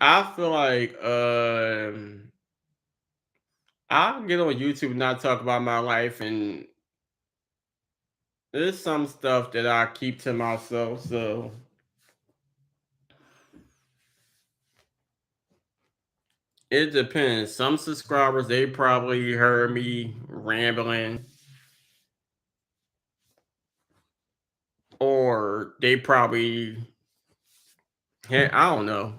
I feel like I'll get on YouTube and not talk about my life, and there's some stuff that I keep to myself. So it depends. Some subscribers, they probably heard me rambling, or they probably, I don't know.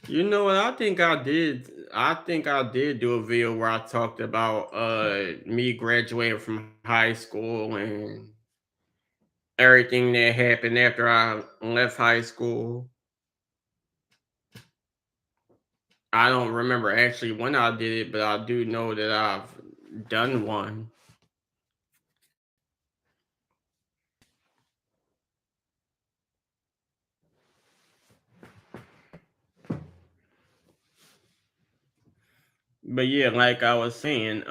You know what? I think I did do a video where I talked about me graduating from high school and everything that happened after I left high school. I don't remember actually when I did it, but I do know that I've done one. But yeah, like I was saying,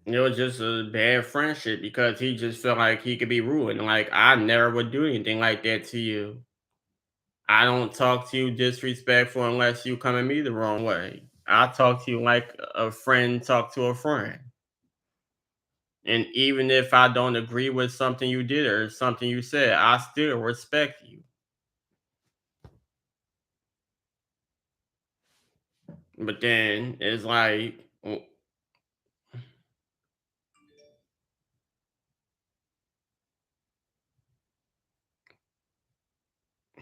it was just a bad friendship because he just felt like he could be ruined. Like I never would do anything like that to you. I don't talk to you disrespectful unless you come at me the wrong way. I talk to you like a friend talk to a friend. And even if I don't agree with something you did or something you said, I still respect you. But then it's like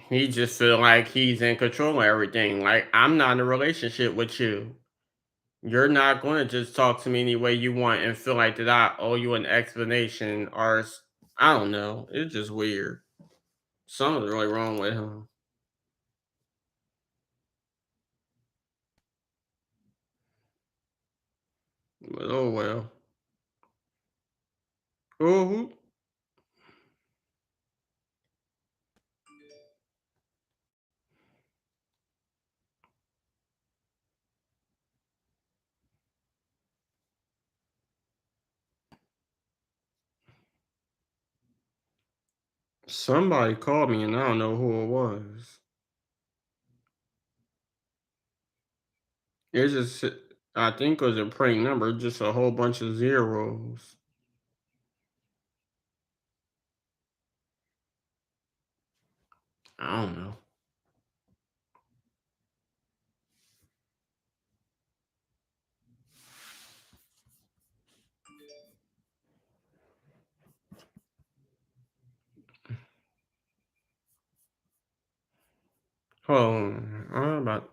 he just feel like he's in control of everything. Like I'm not in a relationship with you. You're not going to just talk to me any way you want and feel like that I owe you an explanation or I don't know. It's just weird. Something's really wrong with him. But oh well. Oh, somebody called me and I don't know who it was. It's just I think it was a prank number, just a whole bunch of zeros. I don't know. Hold on. I'm about